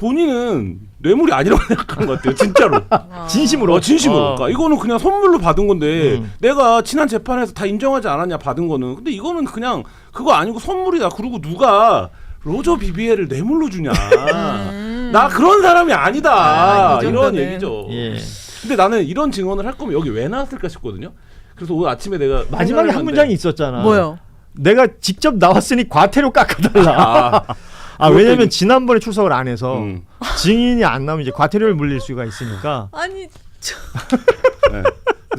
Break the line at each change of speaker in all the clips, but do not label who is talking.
본인은 뇌물이 아니라고 생각하는 것 같아요. 진짜로.
진심으로.
진심으로. 그러니까 이거는 그냥 선물로 받은 건데 내가 지난 재판에서 다 인정하지 않았냐 받은 거는. 근데 이거는 그냥 그거 아니고 선물이다. 그리고 누가 로저 비비에를 뇌물로 주냐. 나 그런 사람이 아니다. 이런 얘기죠.
예.
근데 나는 이런 증언을 할 거면 여기 왜 나왔을까 싶거든요. 그래서 오늘 아침에 내가
마지막에 한 문장이 있었잖아.
뭐요?
내가 직접 나왔으니 과태료 깎아달라. 왜냐면 지난번에 출석을 안 해서 증인이 안 나오면 이제 과태료를 물릴 수가 있으니까.
아니
네.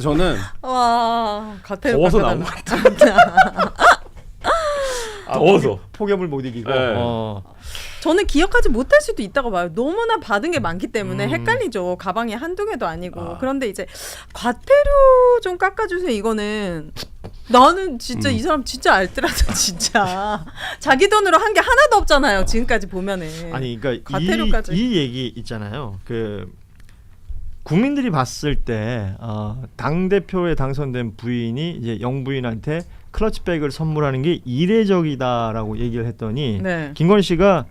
저는
와 과태료
더워서 나온 것 같아요. 더워서
폭염을 못 이기고.
네.
저는 기억하지 못할 수도 있다고 봐요. 너무나 받은 게 많기 때문에 헷갈리죠. 가방이 한두 개도 아니고. 그런데 이제 과태료 좀 깎아주세요. 이거는 나는 진짜 이 사람 진짜 알뜰하다 진짜. 자기 돈으로 한 게 하나도 없잖아요. 지금까지 보면은.
아니 그러니까
과태료까지.
이 얘기 있잖아요. 국민들이 봤을 때 당 대표에 당선된 부인이 이제 영부인한테 클러치백을 선물하는 게 이례적이다라고 얘기를 했더니
네.
김건희 씨가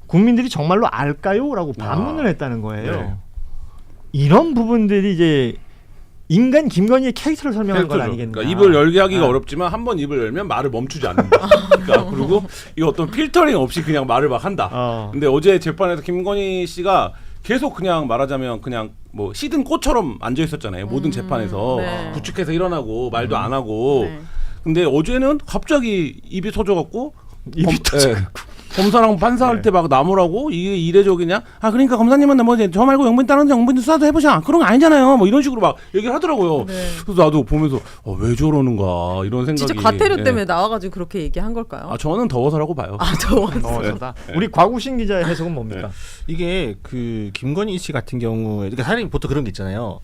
국민들이 정말로 알까요?라고 반문을 했다는 거예요.
네.
이런 부분들이 이제 인간 김건희의 캐릭터를 설명한 건
캐릭터죠.
아니겠나.
그러니까 입을 열게 하기가 어렵지만 한 번 입을 열면 말을 멈추지 않는다. 그러니까 그리고 이 어떤 필터링 없이 그냥 말을 막 한다. 근데 어제 재판에서 김건희 씨가 계속 그냥 말하자면 그냥 뭐 시든 꽃처럼 앉아 있었잖아요. 모든 재판에서
네.
부축해서 일어나고 말도 안 하고.
네.
근데 어제는 갑자기 입이 터져갖고
입이
검사랑 판사할 때 막 나무라고 이게 이례적이냐? 그러니까 검사님은 뭐 저 말고 영부인 다른 영부인 수사도 해보자. 그런 거 아니잖아요. 뭐 이런 식으로 막 얘기를 하더라고요.
네.
그래서 나도 보면서 왜 저러는가 이런 생각이.
진짜 과태료
예.
때문에 나와가지고 그렇게 얘기한 걸까요?
저는 더워서라고 봐요.
더워서.
우리 과구신 기자의 해석은 뭡니까?
이게 그 김건희 씨 같은 경우에 그러니까 사람이 보통 그런 게 있잖아요.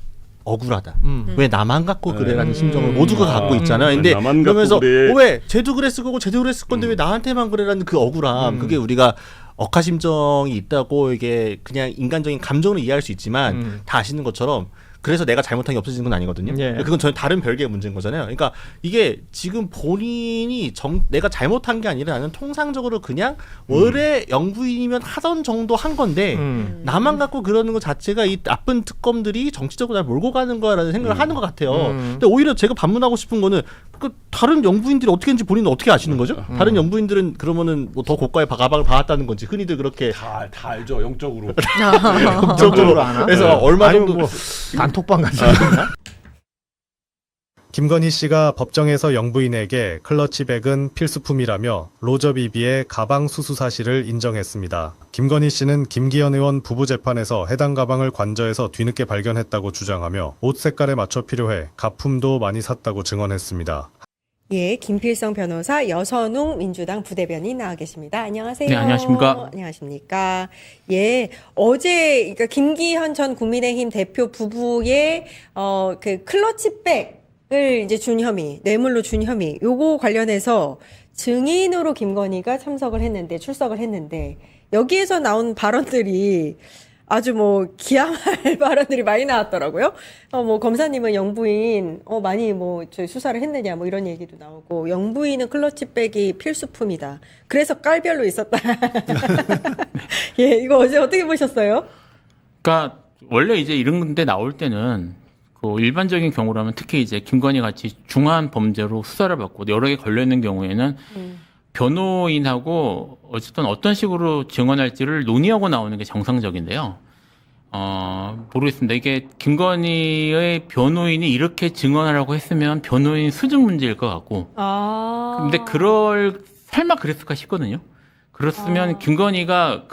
억울하다. 왜 나만 갖고 그래라는 심정을 모두가 갖고 있잖아요. 근데
나만
그러면서
갖고 그래.
왜 쟤도 그랬을 거고 쟤도 그랬을 건데 왜 나한테만 그래라는 그 억울함. 그게 우리가 억하심정이 있다고 이게 그냥 인간적인 감정으로 이해할 수 있지만 다 아시는 것처럼 그래서 내가 잘못한 게 없어지는 건 아니거든요.
예.
그건 전혀 다른 별개의 문제인 거잖아요. 그러니까 이게 지금 본인이 내가 잘못한 게 아니라 나는 통상적으로 그냥 원래 영부인이면 하던 정도 한 건데 나만 갖고 그러는 것 자체가 이 나쁜 특검들이 정치적으로 날 몰고 가는 거라는 생각을 하는 것 같아요. 근데 오히려 제가 반문하고 싶은 거는 그 다른 영부인들이 어떻게 했는지 본인은 어떻게 아시는 거죠? 다른 영부인들은 그러면은 뭐 더 고가의 가방을 받았다는 건지 흔히들 그렇게
다 알죠. 영적으로.
영적으로 아나?
그래서 얼마 정도
뭐 단톡방 같은
김건희 씨가 법정에서 영부인에게 클러치백은 필수품이라며 로저비비의 가방 수수 사실을 인정했습니다. 김건희 씨는 김기현 의원 부부 재판에서 해당 가방을 관저에서 뒤늦게 발견했다고 주장하며 옷 색깔에 맞춰 필요해 가품도 많이 샀다고 증언했습니다.
예, 김필성 변호사, 여선웅 민주당 부대변인 나와 계십니다. 안녕하세요.
네, 안녕하십니까.
안녕하십니까. 예, 어제 그러니까 김기현 전 국민의힘 대표 부부의 그 클러치백을 이제 준 혐의, 뇌물로 준 혐의, 요거 관련해서 증인으로 김건희가 출석을 했는데 여기에서 나온 발언들이 아주 뭐 기함할 발언들이 많이 나왔더라고요. 뭐 검사님은 영부인 많이 뭐 저희 수사를 했느냐 뭐 이런 얘기도 나오고 영부인은 클러치백이 필수품이다. 그래서 깔별로 있었다. 예, 이거 어제 어떻게 보셨어요?
그러니까 원래 이제 이런 건데 나올 때는 그 일반적인 경우라면 특히 이제 김건희 같이 중한 범죄로 수사를 받고 여러 개 걸려 있는 경우에는 변호인하고 어쨌든 어떤 식으로 증언할지를 논의하고 나오는 게 정상적인데요. 모르겠습니다. 이게 김건희의 변호인이 이렇게 증언하라고 했으면 변호인 수증 문제일 것 같고. 근데 설마 그랬을까 싶거든요. 그렇으면 김건희가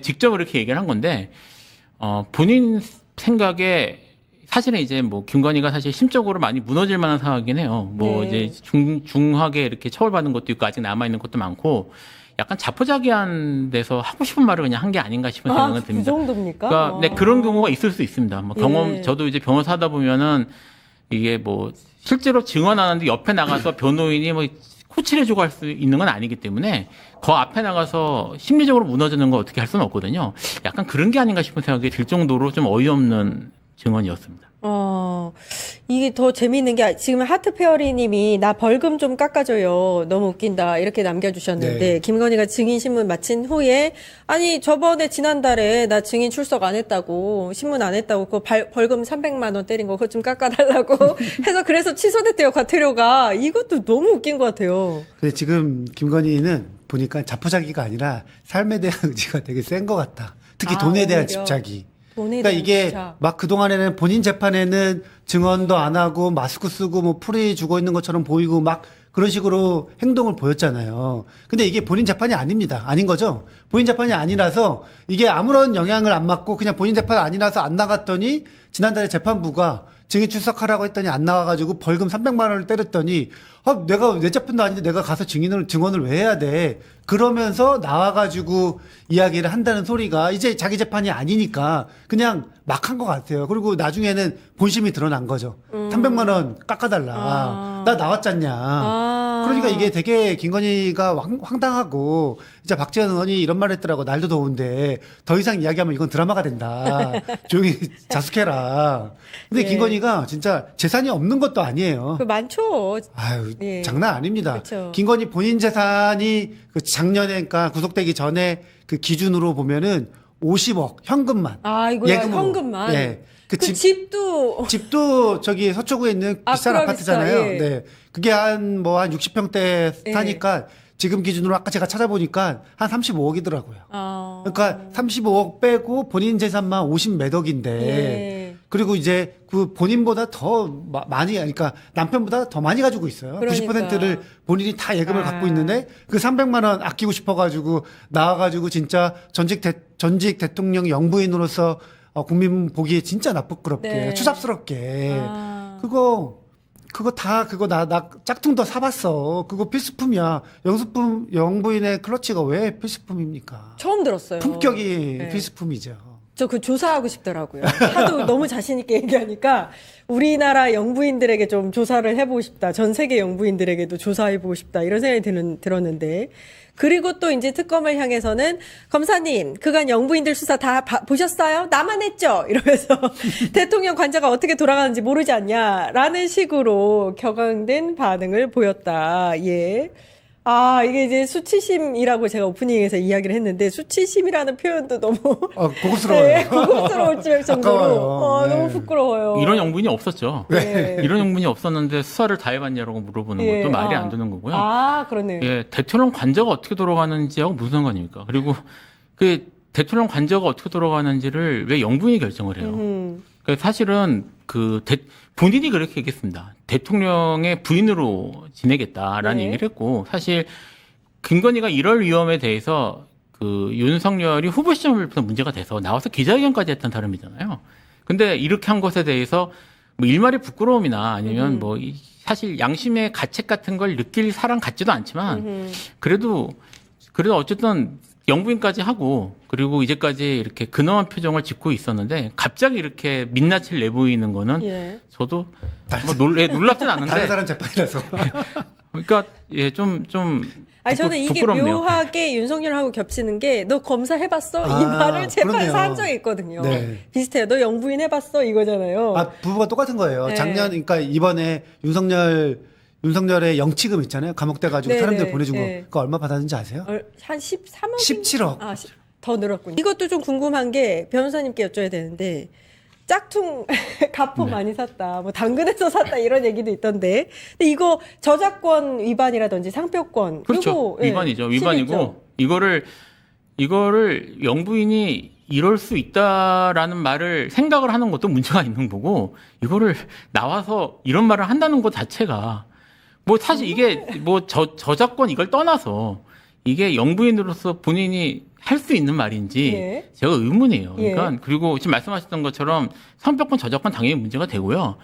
직접 이렇게 얘기를 한 건데, 본인 생각에 사실은 이제 뭐 김건희가 사실 심적으로 많이 무너질 만한 상황이긴 해요. 뭐
네.
이제 중하게 이렇게 처벌받은 것도 있고 아직 남아 있는 것도 많고 약간 자포자기한 데서 하고 싶은 말을 그냥 한 게 아닌가 싶은 생각은
그
듭니다.
정도입니까?
그러니까 네, 그런 경우가 있을 수 있습니다. 뭐
예.
저도 이제 변호사다 보면은 이게 뭐 실제로 증언하는데 옆에 나가서 변호인이 뭐 코치해주고 할 수 있는 건 아니기 때문에 그 앞에 나가서 심리적으로 무너지는 거 어떻게 할 수는 없거든요. 약간 그런 게 아닌가 싶은 생각이 들 정도로 좀 어이없는 증언이었습니다.
이게 더 재미있는 게 지금 하트페어리님이 나 벌금 좀 깎아줘요. 너무 웃긴다. 이렇게 남겨주셨는데
네.
김건희가 증인 신문 마친 후에 아니 저번에 지난달에 나 증인 출석 안 했다고 신문 안 했다고 그 벌금 300만 원 때린 거 그거 좀 깎아달라고 해서 그래서 취소됐대요. 과태료가. 이것도 너무 웃긴 것 같아요.
근데 지금 김건희는 보니까 자포자기가 아니라 삶에 대한 의지가 되게 센 것 같다. 특히 돈에 대한
오히려.
집착이.
돈에
그러니까
대한
이게
집착.
막 그동안에는 본인 재판에는 증언도 안 하고 마스크 쓰고 뭐 풀이 주고 있는 것처럼 보이고 막 그런 식으로 행동을 보였잖아요. 근데 이게 본인 재판이 아닙니다. 아닌 거죠? 본인 재판이 아니라서 이게 아무런 영향을 안 받고 그냥 본인 재판 아니라서 안 나갔더니 지난달에 재판부가 증인 출석하라고 했더니 안 나와가지고 벌금 300만 원을 때렸더니 내가 내 재판도 아닌데 내가 가서 증언을 왜 해야 돼? 그러면서 나와가지고 이야기를 한다는 소리가 이제 자기 재판이 아니니까 그냥 막 한 것 같아요. 그리고 나중에는 본심이 드러난 거죠. 300만 원 깎아달라. 나 나왔잖냐. 그러니까 이게 되게 김건희가 황당하고 진짜 박지원 의원이 이런 말 했더라고. 날도 더운데 더 이상 이야기하면 이건 드라마가 된다. 조용히 자숙해라. 근데
예.
김건희가 진짜 재산이 없는 것도 아니에요.
그 많죠.
아유,
예.
장난 아닙니다.
그쵸.
김건희 본인 재산이 그 작년에 그러니까 구속되기 전에 그 기준으로 보면은 50억 현금만.
이거야
예금으로.
현금만.
예.
그 집도
집도 저기 서초구에 있는 비싼
아크라비스타,
아파트잖아요.
예.
네. 그게 한 60평대
예.
사니까 지금 기준으로 아까 제가 찾아보니까 한 35억이더라고요. 그러니까 35억 빼고 본인 재산만 50몇 억인데
예.
그리고 이제 그 본인보다 더 많이 그러니까 남편보다 더 많이 가지고 있어요.
그러니까.
90%를 본인이 다 예금을 갖고 있는데 그 300만 원 아끼고 싶어 가지고 나와 가지고 진짜 전직 대통령 영부인으로서 국민 보기에 진짜 나쁘끄럽게
네.
추잡스럽게 그거 나 짝퉁 더 사봤어. 그거 필수품이야. 영부인의 클러치가 왜 필수품입니까?
처음 들었어요.
품격이
네.
필수품이죠.
저 그 조사하고 싶더라고요. 하도 너무 자신 있게 얘기하니까 우리나라 영부인들에게 좀 조사를 해보고 싶다. 전 세계 영부인들에게도 조사해보고 싶다. 이런 생각이 들었는데. 그리고 또 이제 특검을 향해서는 검사님 그간 영부인들 수사 다 보셨어요? 나만 했죠? 이러면서 대통령 관저가 어떻게 돌아가는지 모르지 않냐라는 식으로 격앙된 반응을 보였다. 예. 이게 이제 수치심이라고 제가 오프닝에서 이야기를 했는데 수치심이라는 표현도 너무
고급스러워요.
네, 고급스러울 정도로
아까워요. 네.
너무 부끄러워요.
이런 영분이 없었죠.
네.
이런 영분이 없었는데 수사를 다 해봤냐라고 물어보는
예.
것도 말이 안 되는 거고요.
그러네요.
예, 대통령 관저가 어떻게 돌아가는지하고 무슨 상관입니까? 그리고 그 대통령 관저가 어떻게 돌아가는지를 왜 영부인이 결정을 해요? 그러니까 사실은 본인이 그렇게 얘기했습니다. 대통령의 부인으로 지내겠다라는
네.
얘기를 했고, 사실 김건희가 이럴 위험에 대해서 그 윤석열이 후보 시절부터 문제가 돼서 나와서 기자회견까지 했던 사람이잖아요. 근데 이렇게 한 것에 대해서 뭐 일말의 부끄러움이나 아니면 사실 양심의 가책 같은 걸 느낄 사람 같지도 않지만 그래도 어쨌든 영부인까지 하고 그리고 이제까지 이렇게 근엄한 표정을 짓고 있었는데 갑자기 이렇게 민낯을 내보이는 거는
예.
저도 뭐 놀랍진 않은데
다른 사람 재판이라서.
그러니까 좀
저는 이게
부끄럽네요.
묘하게 윤석열하고 겹치는 게 너 검사 해봤어? 이
아,
말을 재판에서
그러네요.
한 적이 있거든요.
네.
비슷해요. 너 영부인 해봤어? 이거잖아요.
부부가 똑같은 거예요.
네.
그러니까 이번에 윤석열의 영치금 있잖아요. 감옥돼 가지고
네,
사람들
네,
보내준 거.
네.
그거 얼마 받았는지 아세요?
한 13억?
17억.
더 늘었군요. 이것도 좀 궁금한 게 변호사님께 여쭤야 되는데 짝퉁 가포 많이 샀다. 뭐 당근에서 샀다 이런 얘기도 있던데. 근데 이거 저작권 위반이라든지 상표권
그렇죠.
요거,
위반이죠.
심했죠.
위반이고 이거를 영부인이 이럴 수 있다라는 말을 생각을 하는 것도 문제가 있는 거고 이거를 나와서 이런 말을 한다는 것 자체가 뭐 사실 이게 뭐 저작권 이걸 떠나서 이게 영부인으로서 본인이 할 수 있는 말인지
예.
제가 의문이에요.
예.
그러니까 그리고 지금 말씀하셨던 것처럼 상표권 저작권 당연히 문제가 되고요.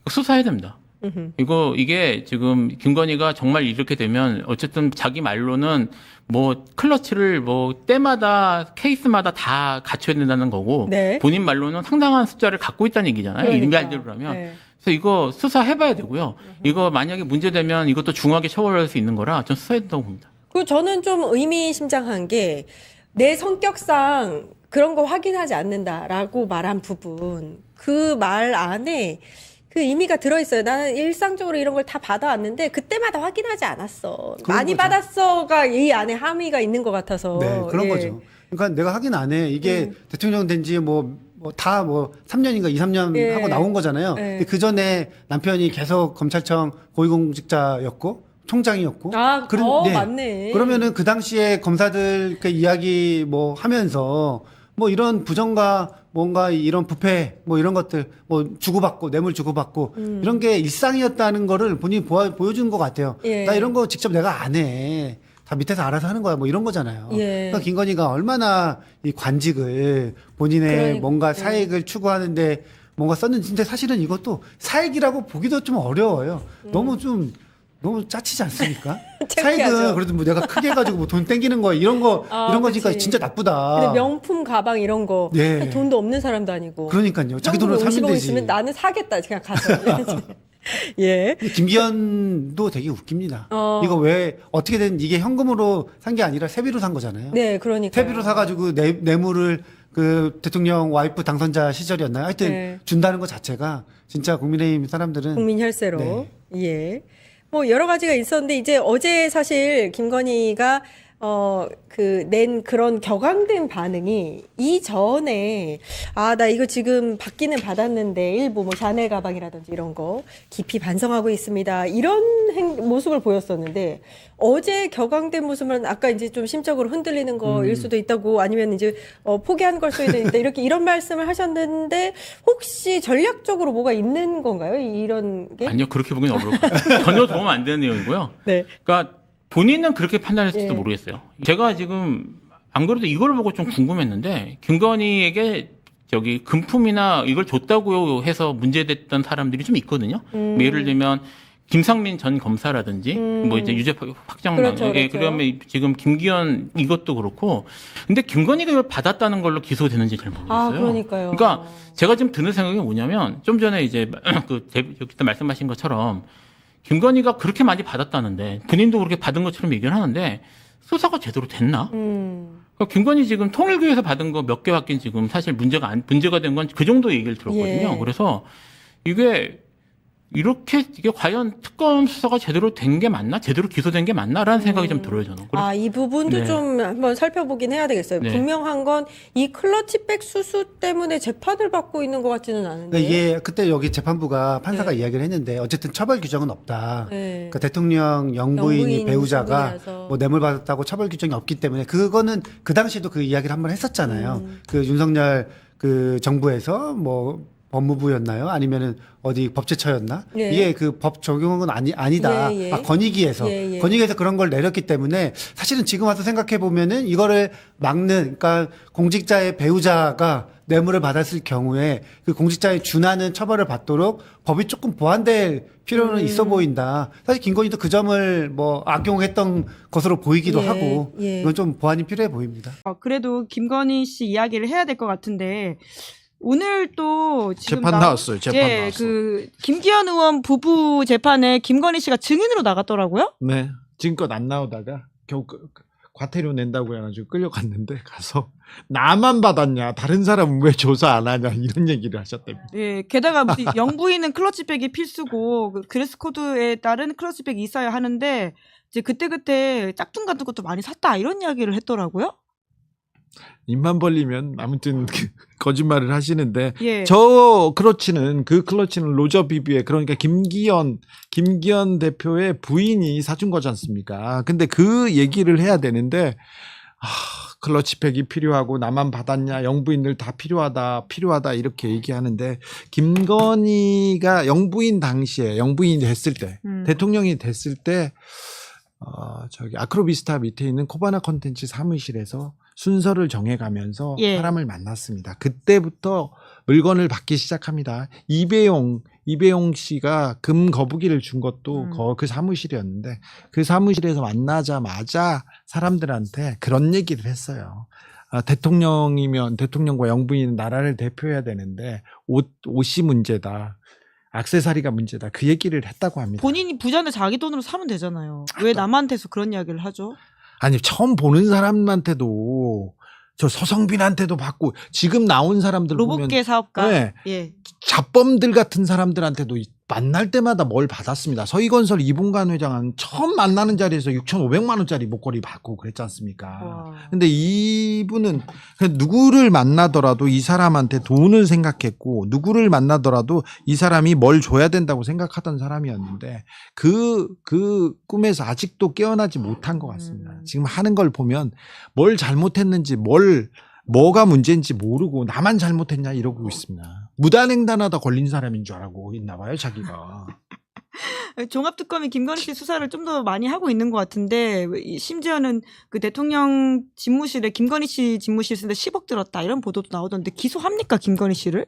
수사해야 됩니다. 이게 지금 김건희가 정말 이렇게 되면 어쨌든 자기 말로는 뭐 클러치를 뭐 때마다 케이스마다 다 갖춰야 된다는 거고
네.
본인 말로는 상당한 숫자를 갖고 있다는 얘기잖아요.
그러니까.
인간대로라면.
네.
그래서 이거 수사해봐야 되고요. 이거 만약에 문제되면 이것도 중하게 처벌할 수 있는 거라 전 수사해야 된다고 봅니다.
그리고 저는 좀 의미심장한 게 내 성격상 그런 거 확인하지 않는다라고 말한 부분, 그 말 안에 그 의미가 들어있어요. 나는 일상적으로 이런 걸 다 받아왔는데 그때마다 확인하지 않았어. 많이
거죠.
받았어가 이 안에 함의가 있는 것 같아서.
네, 그런
예.
거죠. 그러니까 내가 확인 안 해. 이게 대통령 된 지 다 3년인가 2, 3년
예.
하고 나온 거잖아요.
예.
그 전에 남편이 계속 검찰청 고위공직자였고 총장이었고. 네.
맞네.
그러면은 그 당시에 검사들 그 이야기 하면서 이런 부정과 뭔가 이런 부패 이런 것들 주고받고 뇌물 주고받고 이런 게 일상이었다는 거를 본인이 보여준 것 같아요.
예.
나 이런 거 직접 내가 안 해. 다 밑에서 알아서 하는 거야. 이런 거잖아요.
예.
그러니까 김건희가 얼마나 이 관직을 본인의
그러니까,
뭔가 사익을 추구하는데 뭔가 썼는지. 근데 사실은 이것도 사익이라고 보기도 좀 어려워요. 너무 짜치지 않습니까?
창피하죠.
사익은 그래도 내가 크게 해가지고 돈 땡기는 거 이런 거니까
그치.
진짜 나쁘다.
근데 명품 가방 이런 거
네.
돈도 없는 사람도 아니고.
그러니까요. 자기 돈으로 사면
50억
되지.
있으면 나는 사겠다. 그냥 가서. 예.
김기현도 되게 웃깁니다. 이거 왜 어떻게든 이게 현금으로 산 게 아니라 세비로 산 거잖아요.
네, 그러니까.
세비로 사가지고 뇌물을 그 대통령 와이프 당선자 시절이었나요? 하여튼
네.
준다는 것 자체가 진짜 국민의힘 사람들은
국민 혈세로.
네.
예. 여러 가지가 있었는데 이제 어제 사실 김건희가 낸 그런 격앙된 반응이 이전에 나 이거 지금 받기는 받았는데 일부 샤넬 가방이라든지 이런 거 깊이 반성하고 있습니다. 이런 모습을 보였었는데 어제 격앙된 모습은 아까 이제 좀 심적으로 흔들리는 거일 수도 있다고 아니면 이제 포기한 걸 수도 있다 이런 말씀을 하셨는데 혹시 전략적으로 뭐가 있는 건가요? 이런 게?
아니요, 그렇게 보기는 어려울 것 같아요. 전혀 도움 안 되는 내용이고요.
네.
그러니까 본인은 그렇게 판단했을지도
예.
모르겠어요. 제가 지금 안 그래도 이걸 보고 좀 궁금했는데 김건희에게 금품이나 이걸 줬다고 해서 문제됐던 사람들이 좀 있거든요. 예를 들면 김상민 전 검사라든지 이제 유죄 확정
그렇죠,
예,
그렇죠.
그러면 지금 김기현 이것도 그렇고 근데 김건희가 이걸 받았다는 걸로 기소되는지 잘 모르겠어요.
그러니까요.
그러니까 제가 지금 드는 생각이 뭐냐면 좀 전에 이제 그때 말씀하신 것처럼 김건희가 그렇게 많이 받았다는데 본인도 그렇게 받은 것처럼 얘기를 하는데 수사가 제대로 됐나? 그러니까 김건희 지금 통일교에서 받은 거 몇 개 받긴 지금 사실 문제가 된 건 그 정도 얘기를 들었거든요.
예.
그래서 이게 과연 특검 수사가 제대로 된 게 맞나? 제대로 기소된 게 맞나라는 생각이 좀 들어요, 저는.
이 부분도
네.
좀 한번 살펴보긴 해야 되겠어요.
네.
분명한 건 이 클러치백 수수 때문에 재판을 받고 있는 것 같지는 않은데.
그러니까 이게 그때 여기 재판부가 판사가
네.
이야기를 했는데 어쨌든 처벌 규정은 없다.
네.
그러니까 대통령 영부인이
영부인
배우자가
신분이라서.
뇌물 받았다고 처벌 규정이 없기 때문에 그거는 그 당시에도 그 이야기를 한번 했었잖아요. 그 윤석열 그 정부에서 법무부였나요? 아니면은 어디 법제처였나?
예.
이게 그 법 적용은 아니다.
예, 예.
건의기에서.
예, 예.
건의기에서 그런 걸 내렸기 때문에 사실은 지금 와서 생각해 보면은 이거를 막는, 그러니까 공직자의 배우자가 뇌물을 받았을 경우에 그 공직자에 준하는 처벌을 받도록 법이 조금 보완될 필요는 있어 보인다. 사실 김건희도 그 점을 악용했던 것으로 보이기도
예,
하고
예.
이건 좀 보완이 필요해 보입니다.
그래도 김건희 씨 이야기를 해야 될 것 같은데 오늘 또 지금
재판 나왔어요. 재판 나왔어.
그 김기현 의원 부부 재판에 김건희 씨가 증인으로 나갔더라고요.
네. 지금껏 안 나오다가 겨우 과태료 낸다고 해가지고 끌려갔는데 가서 나만 받았냐 다른 사람은 왜 조사 안 하냐 이런 얘기를 하셨답니다.
예, 게다가 무슨 영부인은 클러치백이 필수고 그 드레스 코드에 따른 클러치백이 있어야 하는데 이제 그때 짝퉁 같은 것도 많이 샀다 이런 이야기를 했더라고요.
입만 벌리면 아무튼 거짓말을 하시는데
예.
저 클러치는 로저 비비의 그러니까 김기현 대표의 부인이 사준 거지 않습니까? 근데 그 얘기를 해야 되는데 클러치백이 필요하고 나만 받았냐 영부인들 다 필요하다 이렇게 얘기하는데 김건희가 영부인 당시에 영부인이 됐을 때 대통령이 됐을 때 아크로비스타 밑에 있는 코바나 컨텐츠 사무실에서 순서를 정해가면서
예.
사람을 만났습니다. 그때부터 물건을 받기 시작합니다. 이배용 씨가 금 거북이를 준 것도 그 사무실이었는데 그 사무실에서 만나자마자 사람들한테 그런 얘기를 했어요. 대통령이면 대통령과 영부인은 나라를 대표해야 되는데 옷이 문제다. 액세서리가 문제다. 그 얘기를 했다고 합니다.
본인이 부자인데 자기 돈으로 사면 되잖아요. 왜 남한테서 그런 이야기를 하죠?
아니 처음 보는 사람한테도 저 서성빈한테도 받고 지금 나온 사람들 보면
로봇계 사업가.
네.
예.
잡범들 같은 사람들한테도 만날 때마다 뭘 받았습니다. 서희건설 이봉관 회장은 처음 만나는 자리에서 6,500만 원짜리 목걸이 받고 그랬지 않습니까?
와.
근데 이분은 그냥 누구를 만나더라도 이 사람한테 돈을 생각했고 누구를 만나더라도 이 사람이 뭘 줘야 된다고 생각하던 사람이었는데 그 꿈에서 아직도 깨어나지 못한 것 같습니다. 지금 하는 걸 보면 뭘 잘못했는지 뭐가 문제인지 모르고 나만 잘못했냐 이러고 있습니다. 무단횡단하다 걸린 사람인 줄 알고 있나 봐요, 자기가.
종합특검이 김건희 씨 수사를 좀 더 많이 하고 있는 것 같은데 심지어는 그 대통령 집무실에 김건희 씨 집무실 쓰는데 10억 들었다 이런 보도도 나오던데 기소합니까 김건희 씨를?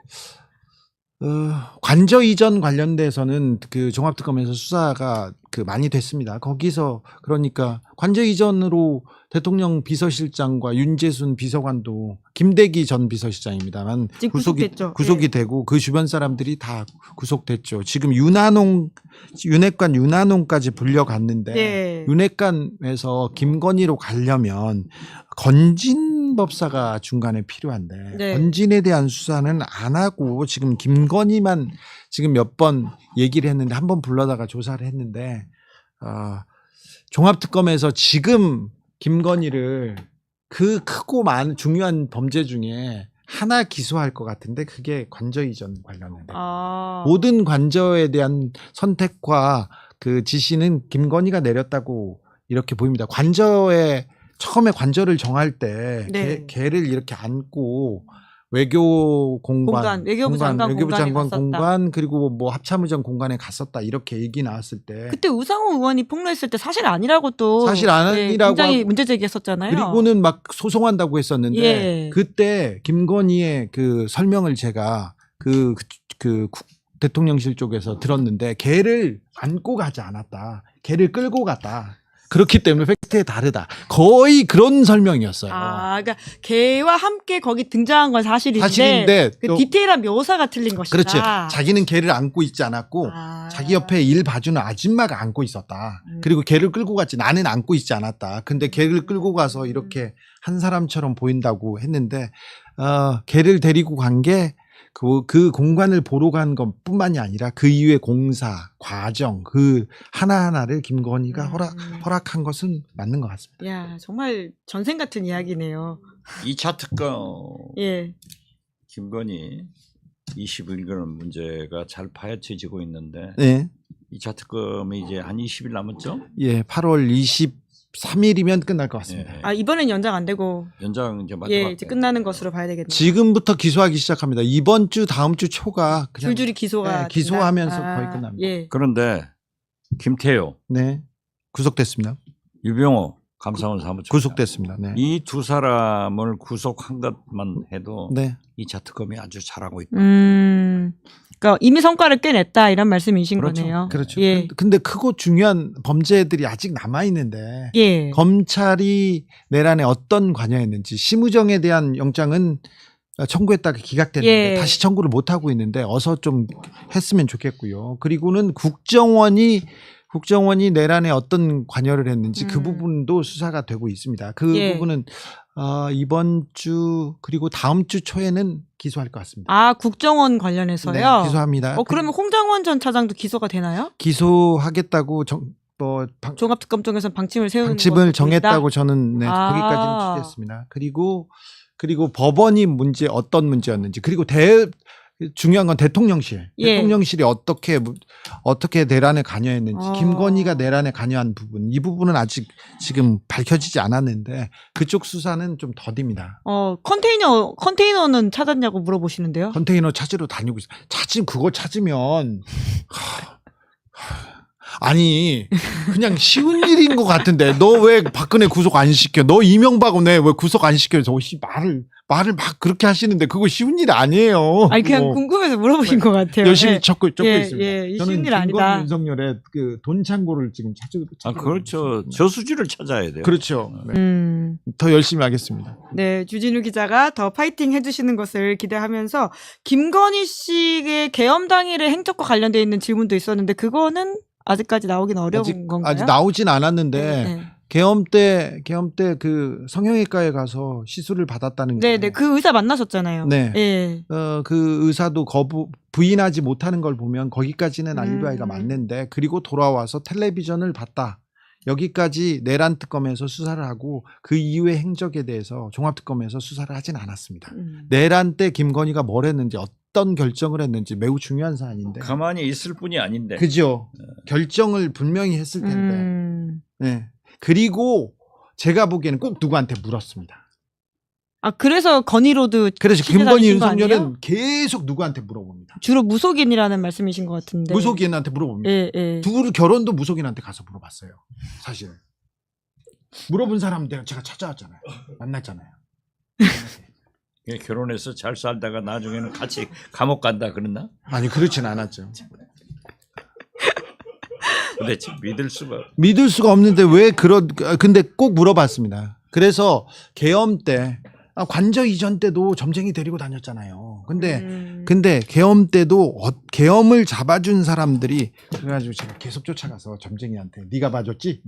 관저 이전 관련돼서는 그 종합특검에서 수사가 많이 됐습니다. 거기서 그러니까 관저 이전으로 대통령 비서실장과 윤재순 비서관도 김대기 전 비서실장입니다만
지금 구속됐죠.
구속이
네.
되고 그 주변 사람들이 다 구속됐죠. 지금 윤핵관 윤한홍까지 불려갔는데
네.
윤핵관에서 김건희로 가려면 건진법사가 중간에 필요한데
네.
건진에 대한 수사는 안 하고 지금 김건희만 지금 몇 번 얘기를 했는데 한 번 불러다가 조사를 했는데 종합특검에서 지금 김건희를 그 크고 많은 중요한 범죄 중에 하나 기소할 것 같은데 그게 관저 이전 관련된 모든 관저에 대한 선택과 그 지시는 김건희가 내렸다고 이렇게 보입니다. 처음에 관저를 정할 때
네.
걔를 이렇게 안고 외교부 장관 공간 그리고 뭐 합참의장 공간에 갔었다 이렇게 얘기 나왔을 때
그때 우상호 의원이 폭로했을 때 사실 아니라고 또
사실 아니라고
굉장히
하고
문제 제기했었잖아요.
그리고는 막 소송한다고 했었는데
예.
그때 김건희의 그 설명을 제가 그 대통령실 쪽에서 들었는데 걔를 안고 가지 않았다. 걔를 끌고 갔다. 그렇기 때문에 팩트에 다르다. 거의 그런 설명이었어요.
그러니까 걔와 함께 거기 등장한 건 사실인데,
사실인데
그
또-
디테일한 묘사가 틀린 것이다.
그렇지. 자기는 걔를 안고 있지 않았고
아.
자기 옆에 일 봐주는 아줌마가 안고 있었다. 그리고 걔를 끌고 갔지 나는 안고 있지 않았다. 근데 걔를 끌고 가서 이렇게 한 사람처럼 보인다고 했는데 걔를 데리고 간 게 그 공간을 보러 간 것뿐만이 아니라 그 이후의 공사, 과정 그 하나하나를 김건희가 허락한 것은 맞는 것 같습니다.
야, 정말 전생 같은 이야기네요.
2차 특검
예.
김건희 21건 문제가 잘 파헤쳐지고 있는데
네.
2차 특검이 이제 한 20일 남았죠?
예, 8월 23일이면 끝날 것 같습니다.
예.
이번엔 연장 안 되고
연장 이제 마지막
예, 이제 끝나는 것으로 봐야 되겠네요.
지금부터 기소하기 시작합니다. 이번 주 다음 주 초가 그냥
줄줄이 기소가
네, 기소하면서
된다.
거의 끝납니다.
예.
그런데 김태효,
네. 구속됐습니다.
유병호 감사원 사무처장
구속됐습니다. 네.
이 두 사람을 구속한 것만 해도
네.
2차 특검이 아주 잘하고 있다.
그러니까 이미 성과를 꽤 냈다 이런 말씀이신
그렇죠.
거네요.
그렇죠.
예.
근데 크고 중요한 범죄들이 아직 남아 있는데
예.
검찰이 내란에 어떤 관여했는지 심우정에 대한 영장은 청구했다가 기각됐는데
예.
다시 청구를 못 하고 있는데 어서 좀 했으면 좋겠고요. 그리고는 국정원이 내란에 어떤 관여를 했는지 그 부분도 수사가 되고 있습니다. 그
예.
부분은 이번 주 그리고 다음 주 초에는 기소할 것 같습니다.
국정원 관련해서요.
네, 기소합니다.
그러면 홍장원 전 차장도 기소가 되나요?
기소하겠다고
종합특검 쪽에서 방침을 세우는
방침을
것으로
정했다고
보인다?
저는 거기까지는 취재했습니다. 그리고 법원이 어떤 문제였는지 그리고 중요한 건 대통령실.
예.
대통령실이 어떻게 내란에 관여했는지 김건희가 내란에 관여한 부분 이 부분은 아직 지금 밝혀지지 않았는데 그쪽 수사는 좀 더딥니다.
컨테이너는 찾았냐고 물어보시는데요.
컨테이너 찾으러 다니고 있어요. 그거 찾으면 아니 그냥 쉬운 일인 것 같은데 너 왜 박근혜 구속 안 시켜? 너 이명박은 왜 구속 안 시켜? 말을 막 그렇게 하시는데 그거 쉬운 일 아니에요.
그냥 궁금해서 물어보신 것 같아요.
열심히
예.
쫓고
예,
있습니다.
예,
저는
쉬운 일 아니다.
윤석열의 그 돈 창고를 지금 찾고
그렇죠.
있습니다.
저수지를 찾아야 돼요.
그렇죠. 네. 더 열심히 하겠습니다.
네, 주진우 기자가 더 파이팅 해주시는 것을 기대하면서 김건희 씨의 계엄 당일의 행적과 관련돼 있는 질문도 있었는데 그거는 아직까지 나오긴 어려운 건가요?
아직 나오진 않았는데
네.
계엄 때 그 성형외과에 가서 시술을 받았다는 게.
네네 그 의사 만나셨잖아요.
네.
예.
그 의사도 부인하지 못하는 걸 보면 거기까지는 알리바이가 맞는데 그리고 돌아와서 텔레비전을 봤다. 여기까지 내란 특검에서 수사를 하고 그 이후의 행적에 대해서 종합특검에서 수사를 하진 않았습니다. 내란 때 김건희가 뭘 했는지 어떤 결정을 했는지 매우 중요한 사안인데.
가만히 있을 뿐이 아닌데.
그죠. 결정을 분명히 했을 텐데. 네. 그리고 제가 보기에는 꼭 누구한테 물었습니다.
아 그래서 건의로드
그래서
취재
김건희
다니신 거
윤석열은
아니에요?
계속 누구한테 물어봅니다.
주로 무속인이라는 말씀이신 것 같은데.
무속인한테 물어봅니다.
예, 예.
둘 결혼도 무속인한테 가서 물어봤어요. 사실 물어본 사람들 제가 찾아왔잖아요. 만났잖아요.
결혼해서 잘 살다가 나중에는 같이 감옥 간다 그랬나?
아니 그렇진 않았죠.
도대체
믿을 수가 없는데 왜 근데 꼭 물어봤습니다. 그래서 계엄 때 관저 이전 때도 점쟁이 데리고 다녔잖아요. 근데 계엄 때도 계엄을 잡아준 사람들이 그래가지고 제가 계속 쫓아가서 점쟁이한테 네가 봐줬지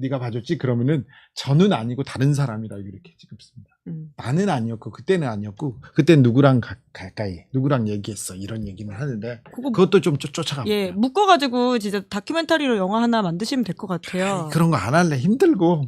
그러면은 저는 아니고 다른 사람이라고 이렇게 찍습니다. 나는 아니었고 그때는 아니었고 그때 누구랑 가까이 누구랑 얘기했어 이런 얘기는 하는데 그것도 좀 쫓아갑니다.
예, 묶어가지고 진짜 다큐멘터리로 영화 하나 만드시면 될 것 같아요.
그런 거 안 할래 힘들고.